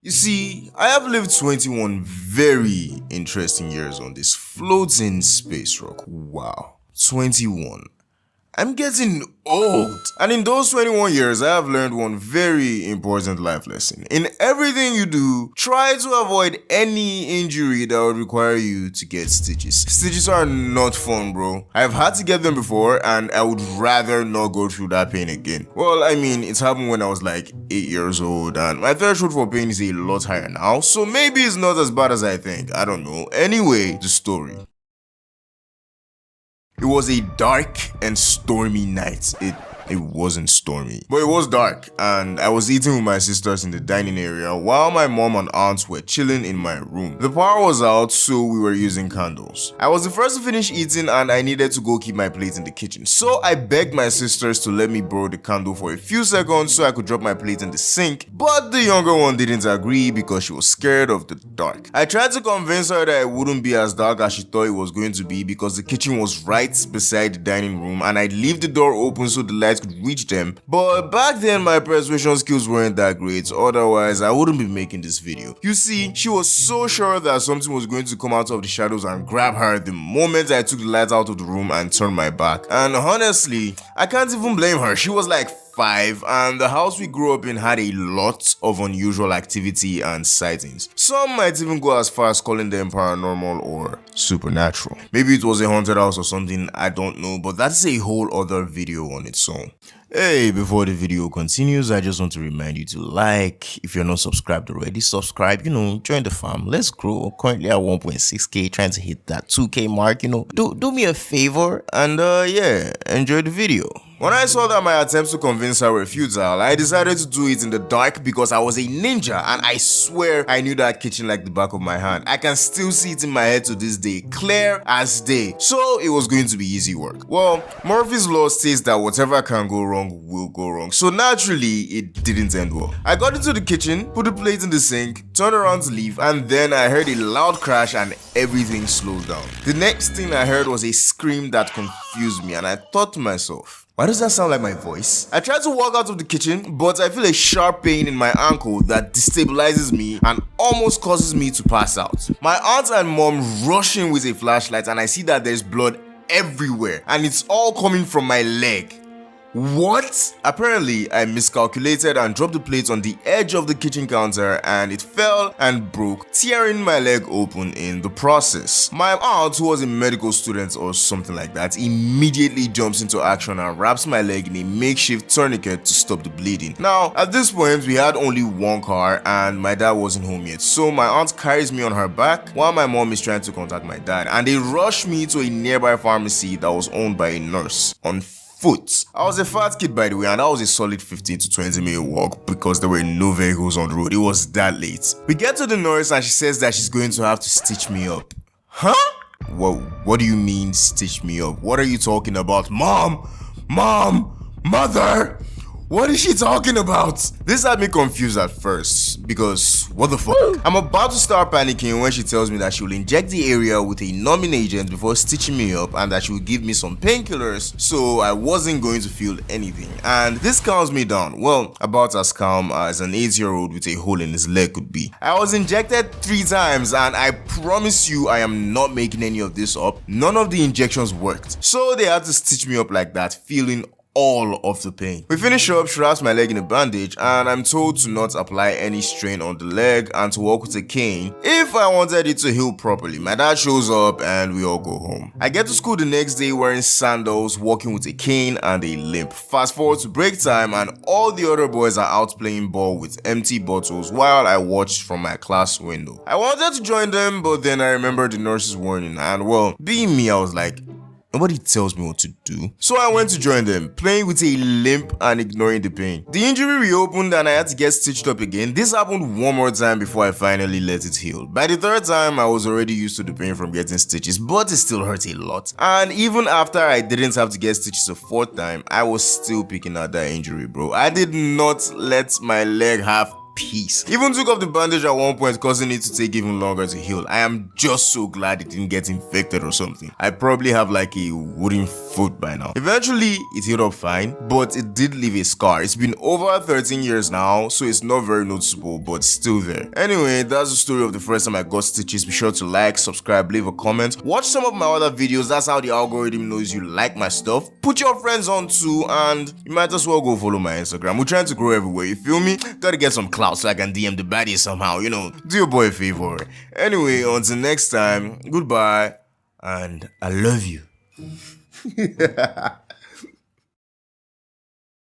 You see, I have lived 21 very interesting years on this floating space rock. Wow. 21. I'm getting old. And in those 21 years, I have learned one very important life lesson. In everything you do, try to avoid any injury that would require you to get stitches. Stitches are not fun, bro. I've had to get them before, and I would rather not go through that pain again. Well, I mean, it's happened when I was like 8 years old, and my threshold for pain is a lot higher now, so maybe it's not as bad as I think. I don't know. Anyway, the story. It was a dark and stormy night. It wasn't stormy, but it was dark, and I was eating with my sisters in the dining area while my mom and aunts were chilling in my room. The power was out, so we were using candles. I was the first to finish eating, and I needed to go keep my plate in the kitchen, so I begged my sisters to let me borrow the candle for a few seconds so I could drop my plate in the sink, but the younger one didn't agree because she was scared of the dark. I tried to convince her that it wouldn't be as dark as she thought it was going to be because the kitchen was right beside the dining room, and I'd leave the door open so the light could reach them, but back then my persuasion skills weren't that great, otherwise I wouldn't be making this video. You see, she was so sure that something was going to come out of the shadows and grab her the moment I took the light out of the room and turned my back, and honestly, I can't even blame her. She was like 5, and the house we grew up in had a lot of unusual activity and sightings. Some might even go as far as calling them paranormal or supernatural. Maybe it was a haunted house or something, I don't know, but that's a whole other video on its own. Hey, before the video continues, I just want to remind you to like. If you're not subscribed already, subscribe, join the fam. Let's grow. Currently at 1.6k, trying to hit that 2k mark, Do me a favor and yeah, enjoy the video. When I saw that my attempts to convince her were futile, I decided to do it in the dark because I was a ninja, and I swear I knew that kitchen like the back of my hand. I can still see it in my head to this day, clear as day. So it was going to be easy work. Well, Murphy's law states that whatever can go wrong will go wrong, so naturally it didn't end well. I got into the kitchen, put the plate in the sink, turned around to leave, and then I heard a loud crash and everything slowed down. The next thing I heard was a scream that confused me, and I thought to myself, why does that sound like my voice? I tried to walk out of the kitchen, but I feel a sharp pain in my ankle that destabilizes me and almost causes me to pass out. My aunt and mom rush in with a flashlight, and I see that there's blood everywhere, and it's all coming from my leg. What? Apparently, I miscalculated and dropped the plate on the edge of the kitchen counter, and it fell and broke, tearing my leg open in the process. My aunt, who was a medical student or something like that, immediately jumps into action and wraps my leg in a makeshift tourniquet to stop the bleeding. Now, at this point, we had only one car and my dad wasn't home yet, so my aunt carries me on her back while my mom is trying to contact my dad, and they rush me to a nearby pharmacy that was owned by a nurse on foot. I was a fat kid, by the way, and that was a solid 15 to 20 minute walk because there were no vehicles on the road. It was that late. We get to the nurse and she says that she's going to have to stitch me up. Huh? What do you mean stitch me up? What are you talking about? Mom, mother, what is she talking about? This had me confused at first because what the fuck? I'm about to start panicking when she tells me that she will inject the area with a numbing agent before stitching me up and that she will give me some painkillers so I wasn't going to feel anything. And this calms me down. Well, about as calm as an 8-year-old with a hole in his leg could be. I was injected 3 times and I promise you I am not making any of this up. None of the injections worked. So they had to stitch me up like that, feeling all of the pain. We finish up, she wraps my leg in a bandage, and I'm told to not apply any strain on the leg and to walk with a cane if I wanted it to heal properly. My dad shows up and we all go home. I get to school the next day wearing sandals, walking with a cane and a limp. Fast forward to break time and all the other boys are out playing ball with empty bottles while I watched from my class window. I wanted to join them, but then I remembered the nurse's warning, and well, being me, I was like, nobody tells me what to do. So I went to join them, playing with a limp and ignoring the pain. The injury reopened and I had to get stitched up again. This happened one more time before I finally let it heal. By the 3rd time, I was already used to the pain from getting stitches, but it still hurt a lot. And even after I didn't have to get stitches a 4th time, I was still picking at that injury, bro. I did not let my leg have peace. Even took off the bandage at one point, causing it to take even longer to heal. I am just so glad it didn't get infected or something. I probably have like a wooden foot by now. Eventually, it healed up fine, but it did leave a scar. It's been over 13 years now, so it's not very noticeable, but still there. Anyway, that's the story of the first time I got stitches. Be sure to like, subscribe, leave a comment. Watch some of my other videos. That's how the algorithm knows you like my stuff. Put your friends on too, and you might as well go follow my Instagram. We're trying to grow everywhere, you feel me? Gotta get some clout so I can DM the baddie somehow, you know. Do your boy a favor. Anyway, until next time, goodbye, and I love you.